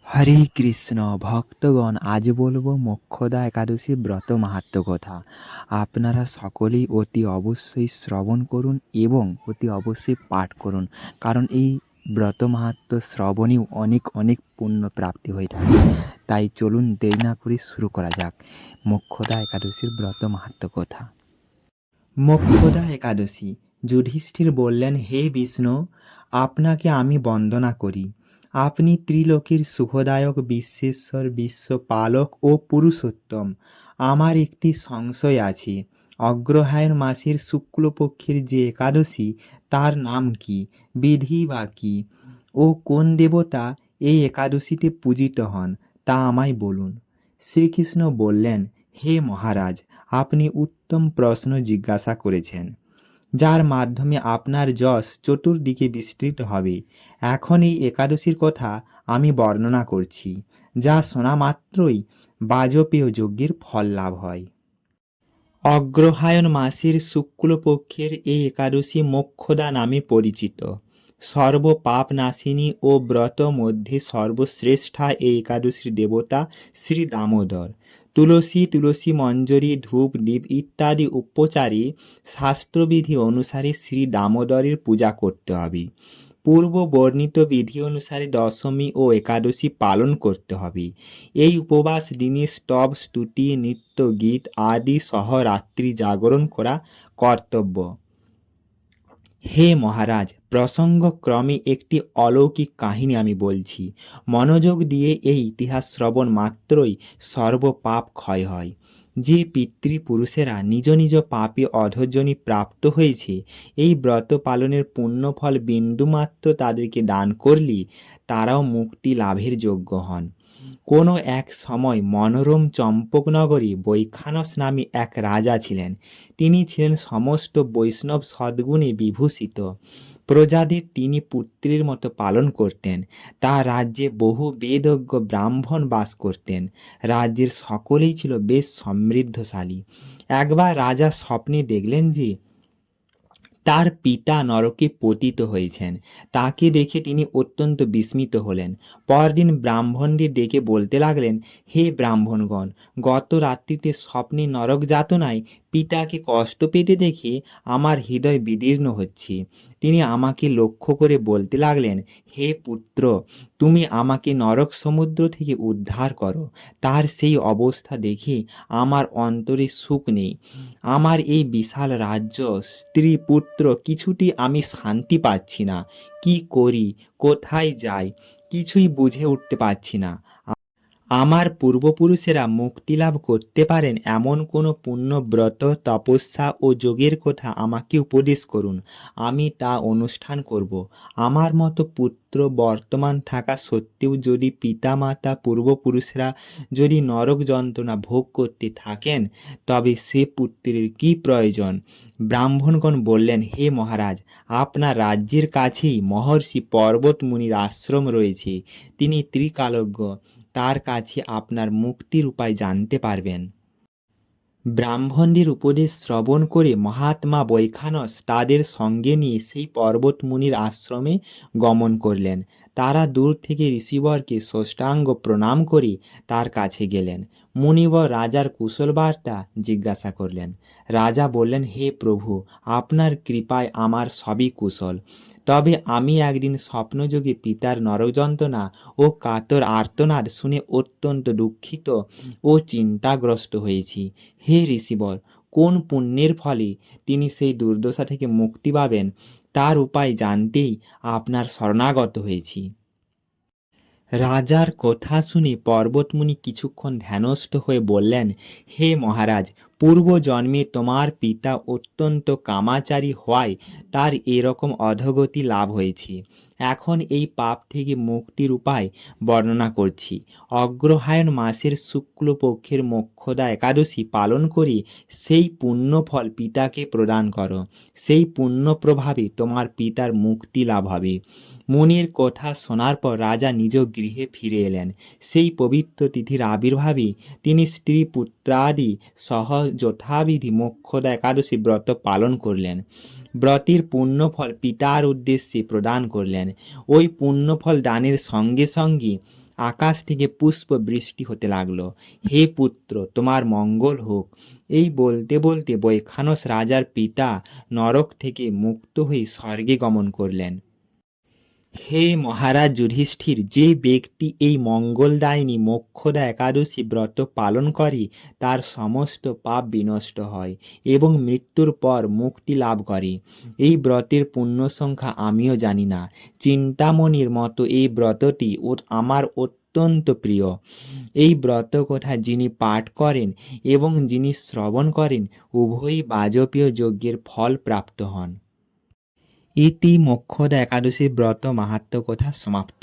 হরে কৃষ্ণ ভক্তগণ, আজ বলবো মোক্ষদা একাদশী ব্রত মাহাত্ম্য কথা। আপনারা সকলেই অতি অবশ্যই শ্রবণ করুন এবং অতি অবশ্যই পাঠ করুন, কারণ এই ব্রত মাহাত্ম্য শ্রবণেও অনেক অনেক পুণ্য প্রাপ্তি হয়ে থাকে। তাই চলুন দেরি না করে শুরু করা যাক মোক্ষদা একাদশীর ব্রত মাহাত্ম্য কথা। মোক্ষদা একাদশী। যুধিষ্ঠির বললেন, হে বিষ্ণু, আপনাকে আমি বন্দনা করি। আপনি ত্রিলোকের সুখদায়ক, বিশ্বেশ্বর, বিশ্বপালক ও পুরুষোত্তম। আমার একটি সংশয় আছে। অগ্রহায়ণ মাসের শুক্লপক্ষের যে একাদশী, তার নাম কি, বিধি বা কি, ও কোন দেবতা এই একাদশীতে পূজিত হন, তা আমায় বলুন। শ্রীকৃষ্ণ বললেন, হে মহারাজ, আপনি উত্তম প্রশ্ন জিজ্ঞাসা করেছেন, যার মাধ্যমে আপনার যশ চতুর্দিকে বিস্তৃত হবে। এখন এই একাদশীর কথা আমি বর্ণনা করছি, যা শোনা মাত্রই বাজপেয় যজ্ঞের ফল লাভ হয়। অগ্রহায়ণ মাসের শুক্লপক্ষের এই একাদশী মোক্ষদা নামে পরিচিত। সর্ব পাপ নাশিনী ও ব্রত মধ্যে সর্বশ্রেষ্ঠা এই একাদশীর দেবতা শ্রী দামোদর। তুলসী মঞ্জরি, ধূপ, দীপ ইত্যাদি উপচারে শাস্ত্রবিধি অনুসারে শ্রী দামোদরের পূজা করতে হবে। পূর্ব বর্ণিত বিধি অনুসারে দশমী ও একাদশী পালন করতে হবে। এই উপবাস দিনে স্তব, স্তুতি, নৃত্য, গীত আদি সহ রাত্রি জাগরণ করা কর্তব্য। হে মহারাজ, প্রসঙ্গক্রমে একটি অলৌকিক কাহিনী আমি বলছি। মনোযোগ দিয়ে এই ইতিহাস শ্রবণ মাত্রই সর্ব পাপ ক্ষয় হয়। যে পিতৃপুরুষেরা নিজ নিজ পাপে অধর্জনী প্রাপ্ত হয়েছে, এই ব্রত পালনের পুণ্যফল বিন্দুমাত্র তাদেরকে দান করলে তারাও মুক্তি লাভের যোগ্য হন। কোনো এক সময় মনোরম চম্পকনগরে বৈখানস নামে এক রাজা ছিলেন। তিনি ছিলেন সমস্ত বৈষ্ণব সদ্গুণে বিভূষিত। প্রজাদের তিনি পুত্রের মতো পালন করতেন। তার রাজ্যে বহু বেদজ্ঞ ব্রাহ্মণ বাস করতেন। রাজ্যের সকলেই ছিল বেশ সমৃদ্ধশালী। একবার রাজা স্বপ্নে দেখলেন যে তার পিতা নরকে পতিত হয়েছেন। তাকে দেখে তিনি অত্যন্ত বিস্মিত হলেন। পরদিন ব্রাহ্মণদের ডেকে বলতে লাগলেন, হে ব্রাহ্মণগণ, গত রাত্রিতে স্বপ্নে নরক যাতনায় পিতাকে কষ্ট পেতে দেখে আমার হৃদয় বিদীর্ণ হচ্ছে। তিনি আমাকে লক্ষ্য করে বলতে লাগলেন, হে পুত্র, তুমি আমাকে নরক সমুদ্র থেকে উদ্ধার করো। তার সেই অবস্থা দেখে আমার অন্তরে সুখ নেই। আমার এই বিশাল রাজ্য, স্ত্রী, পুত্র, কিছুতেই আমি শান্তি পাচ্ছি না। কি করি, কোথায় যাই, কিছুই বুঝে উঠতে পারছি না। আমার পূর্বপুরুষেরা মুক্তিলাভ করতে পারেন এমন কোনো পুণ্য, ব্রত, তপস্যা ও যোগের কথা আমাকে উপদেশ করুন। আমি তা অনুষ্ঠান করব। আমার মতো পুত্র বর্তমান থাকা সত্ত্বেও যদি পিতামাতা পূর্বপুরুষরা যদি নরক যন্ত্রণা ভোগ করতে থাকেন, তবে সে পুত্রের কি প্রয়োজন? ব্রাহ্মণগণ বললেন, হে মহারাজ, আপনার রাজ্যের কাছেই মহর্ষি পর্বত মুনির আশ্রম রয়েছে। তিনি ত্রিকালজ্ঞ। তার কাছে আপনার মুক্তির উপায় জানতে পারবেন। ব্রাহ্মণদের উপদেশ শ্রবণ করে মহাত্মা বৈখানস তাদের সঙ্গে নিয়ে সেই পর্বত মুনির আশ্রমে গমন করলেন। তারা দূর থেকে ঋষিবরকে সাষ্টাঙ্গ প্রণাম করে তার কাছে গেলেন। মুনিবর রাজার কুশল বার্তা জিজ্ঞাসা করলেন। রাজা বললেন, হে প্রভু, আপনার কৃপায় আমার সবই কুশল। তবে আমি একদিন স্বপ্নযোগে পিতার নরযন্ত্রণা ও কাতর আর্তনাদ শুনে অত্যন্ত দুঃখিত ও চিন্তাগ্রস্ত হয়েছি। হে ঋষিবর, কোন পুণ্যের ফলে তিনি সেই দুর্দশা থেকে মুক্তি পাবেন, তার উপায় জানতেই আপনার শরণাগত হয়েছি। রাজার কথা শুনে পর্বতমুনি কিছুক্ষণ ধ্যানস্থ হয়ে বললেন, হে মহারাজ, পূর্বজন্মে তোমার পিতা অত্যন্ত কামাচারী হওয়ায় তার এরকম অধোগতি লাভ হয়েছে। এখন এই পাপ থেকে মুক্তির উপায় বর্ণনা করছি। অগ্রহায়ণ মাসের শুক্লপক্ষের মোক্ষদা একাদশী পালন করে সেই পুণ্যফল পিতাকে প্রদান করো। সেই পুণ্য প্রভাবে তোমার পিতার মুক্তি লাভ হবে। মুনির কথা শোনার পর রাজা নিজ গৃহে ফিরে এলেন। সেই পবিত্র তিথির আবির্ভাবে তিনি স্ত্রী পুত্রাদি সহ যথাবিধি মোক্ষদা একাদশী ব্রত পালন করলেন। ব্রতের পুণ্যফল পিতার উদ্দেশ্যে প্রদান করলেন। ওই পুণ্যফল দানের সঙ্গে সঙ্গে আকাশ থেকে পুষ্প বৃষ্টি হতে লাগলো। হে পুত্র, তোমার মঙ্গল হোক। এই বলতে বলতে বৈখানস রাজার পিতা নরক থেকে মুক্ত হয়ে স্বর্গে গমন করলেন। হে মহারাজ যুধিষ্ঠির, যে ব্যক্তি এই মঙ্গলদায়িনী মোক্ষদা একাদশী ব্রত পালন করে তার সমস্ত পাপ বিনষ্ট হয় এবং মৃত্যুর পর মুক্তি লাভ করে। এই ব্রতের পুণ্য সংখ্যা আমিও জানি না। চিন্তামণির মতো এই ব্রতটি আমার অত্যন্ত প্রিয়। এই ব্রত কথা যিনি পাঠ করেন এবং যিনি শ্রবণ করেন উভয়ই বাজপেয় যজ্ঞের ফল প্রাপ্ত হন। ইতি মোক্ষদা একাদশী ব্রত মাহাত্ম্য কথা সমাপ্ত।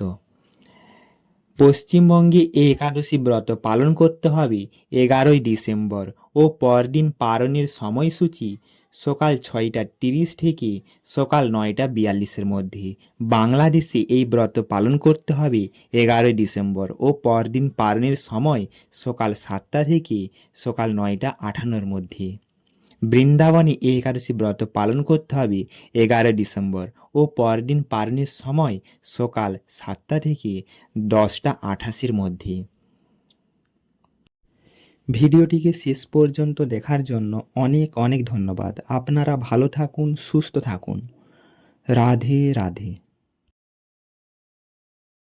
পশ্চিমবঙ্গে এই একাদশী ব্রত পালন করতে হবে 11ই ডিসেম্বর ও পরদিন পালনের সময়সূচি সকাল 6:30 থেকে সকাল 9:42 মধ্যে। বাংলাদেশে এই ব্রত পালন করতে হবে 11ই ডিসেম্বর ও পরদিন পালনের সময় সকাল 7টা থেকে সকাল 9:58 মধ্যে। বৃন্দাবনে এই একাদশী ব্রত পালন করতে হবে 11 ডিসেম্বর ও পরদিন পালনের সময় সকাল 7টা থেকে 10:88 মধ্যে। ভিডিওটিকে শেষ পর্যন্ত দেখার জন্য অনেক অনেক ধন্যবাদ। আপনারা ভালো থাকুন, সুস্থ থাকুন। রাধে রাধে।